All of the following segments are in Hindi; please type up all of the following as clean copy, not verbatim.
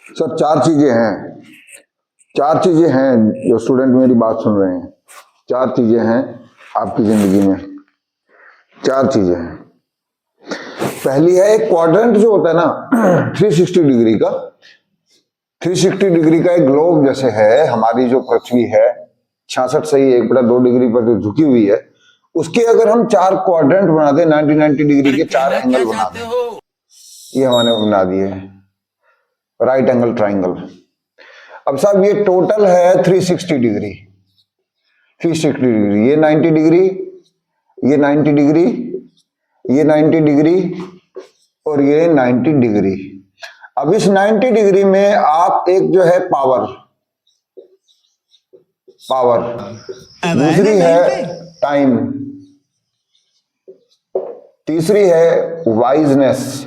सर चार चीजें हैं जो स्टूडेंट मेरी बात सुन रहे हैं। चार चीजें हैं आपकी जिंदगी में, चार चीजें हैं। पहली है एक क्वाड्रेंट जो होता है ना 360 डिग्री का, 360 डिग्री का एक ग्लोब जैसे है हमारी जो पृथ्वी है 66 सही 1/2 डिग्री पर जो झुकी हुई है, उसके अगर हम चार क्वाड्रेंट बना दे 90 डिग्री के चार एंगल बना दे, ये हमने बना दिए राइट एंगल ट्राइंगल। अब साहब ये टोटल है 360 डिग्री, 360 डिग्री, ये 90 डिग्री, ये 90 डिग्री, ये 90 डिग्री और ये 90 डिग्री। अब इस 90 डिग्री में आप एक जो है पावर, दूसरी है टाइम, तीसरी है वाइजनेस,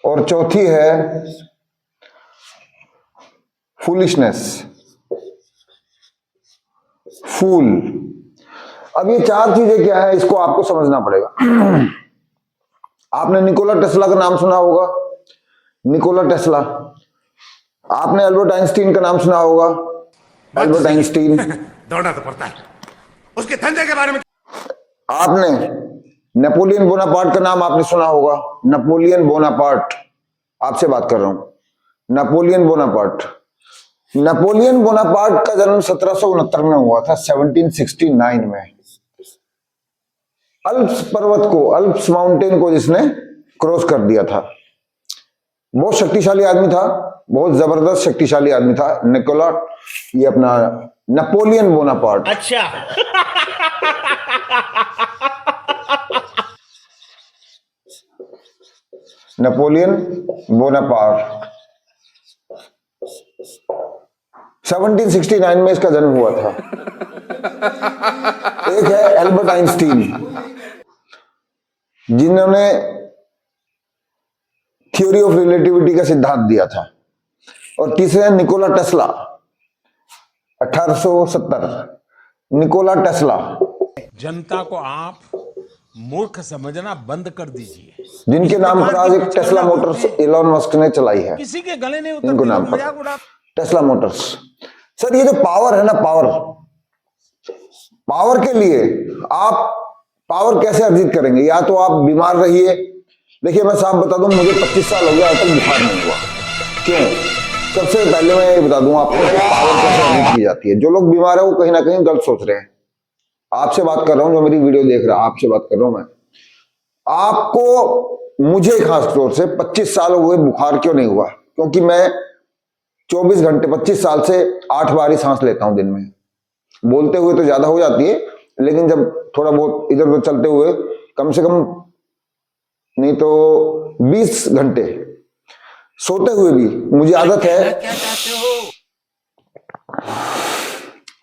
और चौथी है फूलिशनेस, फूल। अब ये चार चीजें क्या है इसको आपको समझना पड़ेगा। आपने निकोला टेस्ला का नाम सुना होगा, निकोला टेस्ला। आपने अल्बर्ट आइंस्टीन का नाम सुना होगा, अल्बर्ट आइंस्टीन। दौड़ना तो पड़ता है उसके धंधे के बारे में। आपने नेपोलियन बोनापार्ट का नाम आपने सुना होगा, नेपोलियन बोनापार्ट, आपसे बात कर रहा हूं, नेपोलियन बोनापार्ट। नेपोलियन बोनापार्ट का जन्म 1769 में हुआ था, 1769 में। अल्प्स पर्वत को, अल्प्स माउंटेन को जिसने क्रॉस कर दिया था, बहुत शक्तिशाली आदमी था, बहुत जबरदस्त शक्तिशाली आदमी था निकोला, ये अपना नेपोलियन बोनापार्ट। अच्छा। नेपोलियन बोनापार्ट 1769 में इसका जन्म हुआ था। एक है एल्बर्ट आइंस्टीन जिन्होंने थ्योरी ऑफ रिलेटिविटी का सिद्धांत दिया था, और तीसरे है निकोला टेस्ला 1870। Nikola Tesla. जनता को आप मूर्ख समझना बंद कर दीजिए, जिनके नाम पर आज एक टेस्ला मोटर्स एलोन मस्क ने चलाई है, किसी के गले नहीं इनको नाम उतरती, पर मजाक उड़ा। Tesla Motors. सर ये जो पावर है ना, पावर के लिए आप पावर कैसे अर्जित करेंगे? या तो आप बीमार रहिए। देखिए मैं साफ बता दूं, मुझे 25 साल हो गया, अब तक बुखार नहीं हुआ। क्यों? सबसे पहले मैं ये बता दूं आपको पावर कैसे अर्जित की जाती है। जो लोग बीमार है वो कहीं ना कहीं गलत सोच रहे हैं। आपसे बात कर रहा हूं, जो मेरी वीडियो देख रहा है, आपसे बात कर रहा हूं मैं। आपको, मुझे खास तौर से 25 साल हुए बुखार क्यों नहीं हुआ? क्योंकि मैं 24 घंटे 25 साल से 8 बार ही सांस लेता हूं दिन में। बोलते हुए तो ज्यादा हो जाती है, लेकिन जब थोड़ा बहुत इधर उधर चलते हुए कम से कम नहीं तो 20 घंटे, सोते हुए भी मुझे आदत है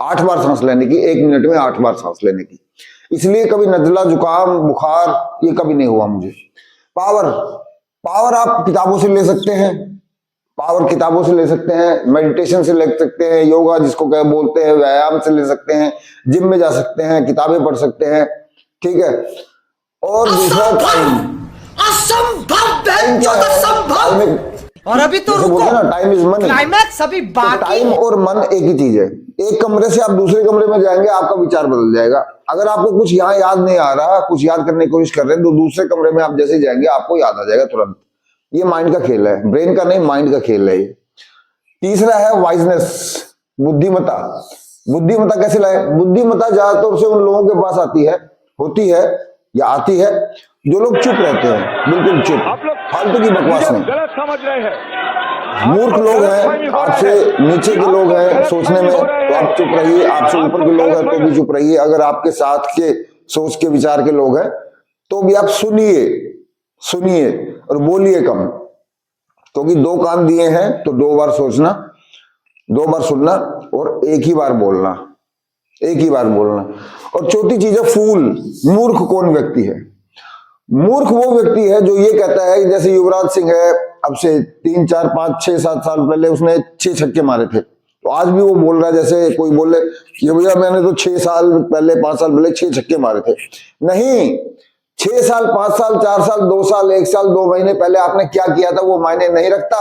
8 बार सांस लेने की, 1 मिनट में 8 बार सांस लेने की। इसलिए कभी नजला, जुकाम, बुखार ये कभी नहीं हुआ मुझे। पावर आप किताबों से ले सकते हैं, पावर किताबों से ले सकते हैं, मेडिटेशन से ले सकते हैं, योगा जिसको क्या बोलते हैं, व्यायाम से ले सकते हैं, जिम में जा सकते हैं, किताबें पढ़ सकते हैं, ठीक है। और दूसरा टाइम, और अभी तो रुको, ना टाइम इज मनी, क्लाइमैक्स अभी बाकी। टाइम और मन एक ही चीज है। एक कमरे से आप दूसरे कमरे में जाएंगे, आपका विचार बदल जाएगा। अगर आपको कुछ यहाँ याद नहीं आ रहा, कुछ याद करने की कोशिश कर रहे हैं, तो दूसरे कमरे में आप जैसे जाएंगे आपको याद आ जाएगा तुरंत। ये माइंड का खेल है, ब्रेन का नहीं, माइंड का खेल है ये। तीसरा है वाइजनेस, बुद्धिमता। बुद्धिमता कैसे लाए? बुद्धिमता ज्यादातर से उन लोगों के पास आती है, होती है या आती है जो लोग चुप रहते हैं, बिल्कुल चुप, फालतू की बकवास नहीं। गलत समझ रहे हैं, मूर्ख लोग हैं, आपसे नीचे के लोग हैं सोचने में, तो आप चुप रहिए। आपसे ऊपर के लोग हैं तो भी चुप रहिए। अगर आपके साथ के सोच के विचार के लोग हैं तो भी आप सुनिए और बोलिए कम, क्योंकि 2 कान दिए हैं तो 2 बार सोचना, 2 बार सुनना और एक ही बार बोलना, एक ही बार बोलना। और चौथी चीज है फूल। मूर्ख कौन व्यक्ति है? मूर्ख वो व्यक्ति है जो ये कहता है, जैसे युवराज सिंह है, अब से 3, 4, 5, 6, 7 साल पहले उसने 6 छक्के मारे थे, तो आज भी वो बोल रहा है जैसे कोई बोले कि भैया मैंने तो 6 साल पहले 5 साल पहले 6 छक्के मारे थे। नहीं, 6 साल, 5 साल, 4 साल, 2 साल, 1 साल, 2 महीने पहले आपने क्या किया था वो मायने नहीं रखता।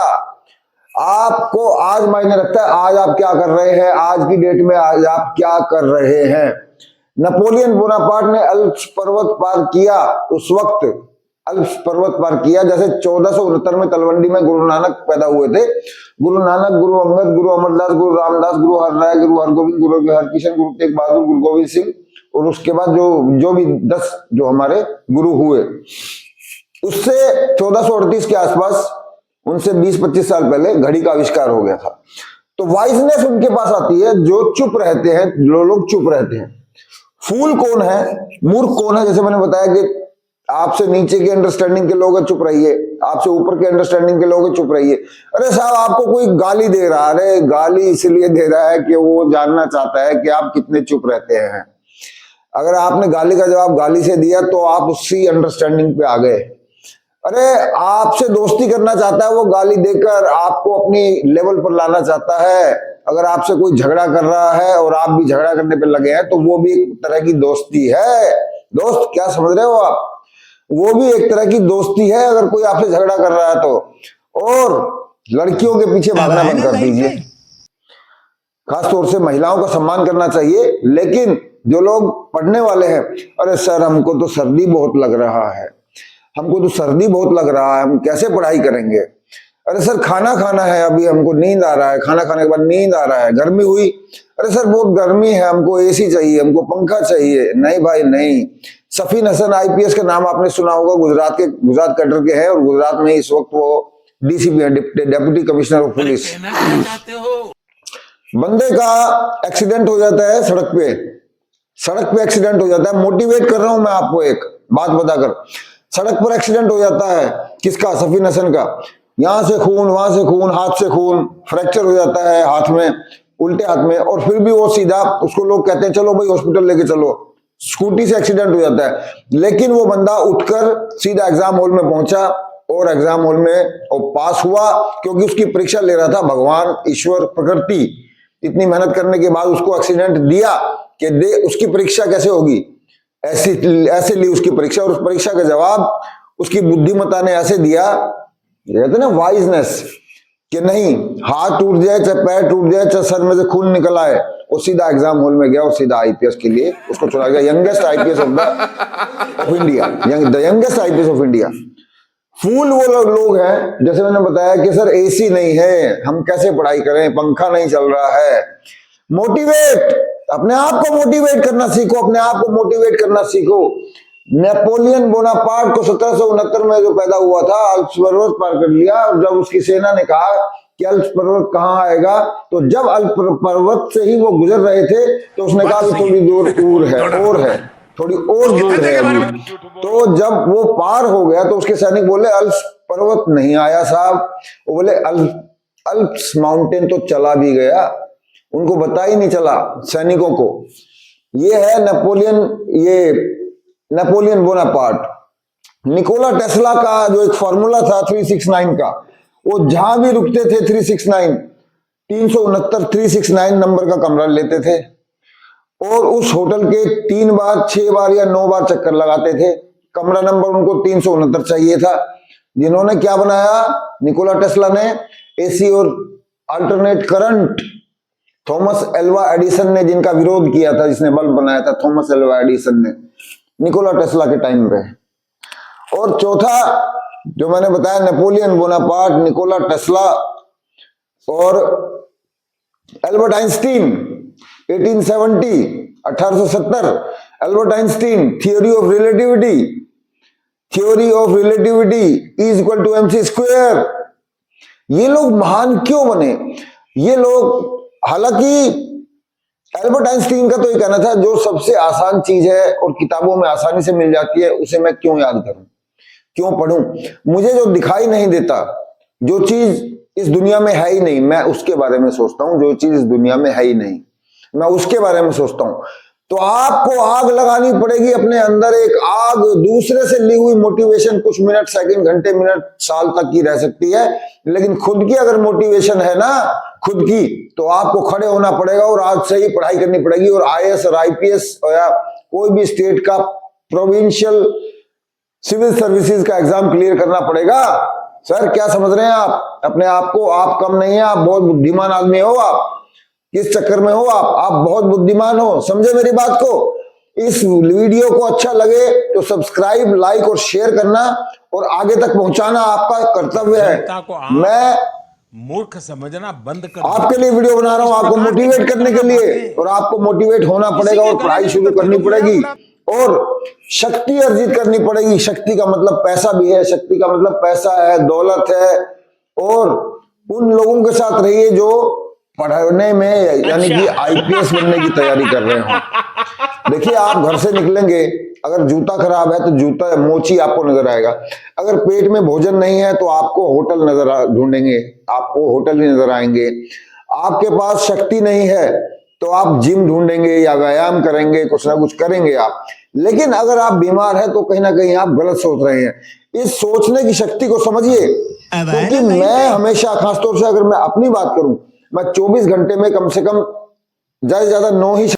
आपको आज मायने रखता है, आज आप क्या कर रहे हैं, आज की डेट में आज आप क्या कर रहे हैं। नेपोलियन बोनापार्ट ने अल्प्स पर्वत पार किया, उस वक्त अल्प्स पर्वत पार किया जैसे 1469 में तलवंडी में गुरु नानक पैदा हुए थे। गुरु नानक, गुरु अंगद, गुरु अमरदास, गुरु रामदास, गुरु हरराय, गुरु हरगोविंद, गुरु हरकिशन, गुरु तेग बहादुर, गुरु गोविंद सिंह, और उसके बाद जो भी 10 जो हमारे गुरु हुए, उससे 1438 के आसपास, उनसे 20-25 साल पहले घड़ी का आविष्कार हो गया था। तो वाइजनेस उनके पास आती है जो चुप रहते हैं, जो लोग चुप रहते हैं। फूल कौन है, मूर्ख कौन है? जैसे मैंने बताया कि आपसे नीचे के अंडरस्टैंडिंग के लोग चुप रहिए, आपसे ऊपर के अंडरस्टैंडिंग के लोग चुप रहिए। अरे साहब, आपको कोई गाली दे रहा है, अरे गाली इसलिए दे रहा है कि वो जानना चाहता है कि आप कितने चुप रहते हैं। अगर आपने गाली का जवाब गाली से दिया तो आप उसी अंडरस्टैंडिंग पे आ गए। अरे आपसे दोस्ती करना चाहता है वो गाली देकर, आपको अपनी लेवल पर लाना चाहता है। अगर आपसे कोई झगड़ा कर रहा है और आप भी झगड़ा करने पे लगे हैं तो वो भी एक तरह की दोस्ती है। दोस्त, क्या समझ रहे हो आप? वो भी एक तरह की दोस्ती है अगर कोई आपसे झगड़ा कर रहा है तो। और लड़कियों के पीछे भागना बंद कर दीजिए। खासतौर से महिलाओं का सम्मान करना चाहिए, लेकिन जो लोग पढ़ने वाले हैं, अरे सर हमको तो सर्दी बहुत लग रहा है, हमको तो सर्दी बहुत लग रहा है, हम कैसे पढ़ाई करेंगे। अरे सर खाना खाना है, अभी हमको नींद आ रहा है, खाना खाने के बाद नींद आ रहा है, गर्मी हुई, अरे सर बहुत गर्मी है, हमको एसी चाहिए, हमको पंखा चाहिए। नहीं भाई नहीं। सफीन हसन आईपीएस का नाम आपने सुना होगा, गुजरात कैडर के हैं और गुजरात में इस वक्त वो डीसीपी है, डेप्यूटी कमिश्नर ऑफ पुलिस। बंदे का एक्सीडेंट हो जाता है सड़क पे एक्सीडेंट हो जाता है। मोटिवेट कर रहा हूं मैं आपको एक बात बताकर। सड़क पर एक्सीडेंट हो जाता है, किसका? सफीन हसन का। यहां से खून, वहां से खून, हाथ से खून, फ्रैक्चर हो जाता है हाथ में, उल्टे हाथ में, और फिर भी वो सीधा, उसको लोग कहते हैं चलो भाई हॉस्पिटल लेके चलो। स्कूटी से एक्सीडेंट हो जाता है, लेकिन वो बंदा उठकर सीधा एग्जाम हॉल में पहुंचा और एग्जाम हॉल में पास हुआ, क्योंकि उसकी परीक्षा ले रहा था भगवान, ईश्वर, प्रकृति। इतनी मेहनत करने के बाद उसको एक्सीडेंट दिया कि उसकी परीक्षा कैसे होगी, ऐसे ली उसकी परीक्षा, और उस परीक्षा का जवाब उसकी बुद्धिमत्ता ने ऐसे दिया, कहते ना वाइजनेस, कि नहीं हाथ टूट जाए, चाहे पैर टूट जाए, चाहे सर में से खून निकल आए, वो सीधा एग्जाम हॉल में गया और सीधा आईपीएस के लिए उसको चुना गया। Youngest IPS of India, the youngest IPS of India. फूल वो लोग हैं, जैसे मैंने बताया कि सर एसी नहीं है, हम कैसे पढ़ाई करें, पंखा नहीं चल रहा है। मोटिवेट, अपने आप को मोटिवेट करना सीखो, अपने आप को मोटिवेट करना सीखो। नेपोलियन बोनापार्ट को 1769 में जो पैदा हुआ था, अल्प्स पर्वत पार कर लिया, और जब उसकी सेना ने कहा कि अल्प्स पर्वत कहाँ आएगा, तो जब अल्प्स पर्वत से ही वो गुजर रहे थे तो उसने कहा कि थोड़ी दूर और है, थोड़ी और दूर है अभी। तो जब वो पार हो गया तो उसके सैनिक बोले अल्प्स पर्वत नहीं आया साहब, वो बोले अल्प्स माउंटेन तो चला भी गया, उनको पता ही नहीं चला सैनिकों को। ये है नेपोलियन बोनापार्ट। निकोला टेस्ला का जो एक फॉर्मूला था 369 का, वो जहां भी रुकते थे 369 नंबर का कमरा लेते थे और उस होटल के 3 बार, 6 बार या 9 बार चक्कर लगाते थे। कमरा नंबर उनको 369 चाहिए था। जिन्होंने क्या बनाया, निकोला टेस्ला ने, एसी और alternate current. Thomas Alva Edison ने जिनका विरोध किया था, जिसने बल्ब बनाया था, थॉमस एल्वा एडिसन ने, निकोला टेस्ला के टाइम पे। और चौथा जो मैंने बताया, नेपोलियन बोनापार्ट, निकोला टेस्ला और Albert Einstein 1870। Albert Einstein, theory of relativity is equal to mc square. ये लोग महान क्यों बने? ये लोग, हालांकि एल्बर्ट आइंस्टीन का तो ये कहना था जो सबसे आसान चीज है और किताबों में आसानी से मिल जाती है, उसे मैं क्यों याद करूं, क्यों पढूं? मुझे जो दिखाई नहीं देता, जो चीज इस दुनिया में है ही नहीं, मैं उसके बारे में सोचता हूं। जो चीज इस दुनिया में है ही नहीं, मैं उसके बारे में सोचता हूं। तो आपको आग लगानी पड़ेगी अपने अंदर, एक आग। दूसरे से ली हुई मोटिवेशन कुछ मिनट, सेकंड, घंटे, मिनट, साल तक की रह सकती है, लेकिन खुद की अगर मोटिवेशन है ना, खुद की, तो आपको खड़े होना पड़ेगा और आज से ही पढ़ाई करनी पड़ेगी। और आईएएस और आईपीएस या कोई भी स्टेट का प्रोविंशियल सिविल सर्विसेज का एग्जाम क्लियर करना पड़ेगा। सर क्या समझ रहे हैं आप अपने आप को? आप कम नहीं है, आप बहुत बुद्धिमान आदमी हो। आप किस चक्कर में हो? आप बहुत बुद्धिमान हो, समझे मेरी बात को। इस वीडियो को अच्छा लगे तो सब्सक्राइब, लाइक और शेयर करना और आगे तक पहुंचाना आपका कर्तव्य जनता को है। आप मैं मूर्ख समझना बंद कर आपके लिए वीडियो बना रहा हूं, आपको मोटिवेट करने के लिए, और आपको मोटिवेट होना पड़ेगा और पढ़ाई शुरू करनी पड़ेगी और शक्ति अर्जित करनी पड़ेगी। शक्ति का मतलब पैसा भी है, शक्ति का मतलब पैसा है, दौलत है। और उन लोगों के साथ रहिए जो पढ़ने में यानी कि आईपीएस बनने की तैयारी कर रहे हो। देखिए आप घर से निकलेंगे, अगर जूता खराब है तो जूता मोची आपको नजर आएगा। अगर पेट में भोजन नहीं है तो आपको होटल ढूंढेंगे, आपको होटल ही नजर आएंगे। आपके पास शक्ति नहीं है तो आप जिम ढूंढेंगे या व्यायाम करेंगे, कुछ ना कुछ करेंगे आप। लेकिन अगर आप बीमार है तो कहीं ना कहीं आप गलत सोच रहे हैं। इस सोचने की शक्ति को समझिए, क्योंकि मैं हमेशा, खासतौर से अगर मैं अपनी बात करूं, मैं 24 घंटे में कम से कम ज्यादा 9 ही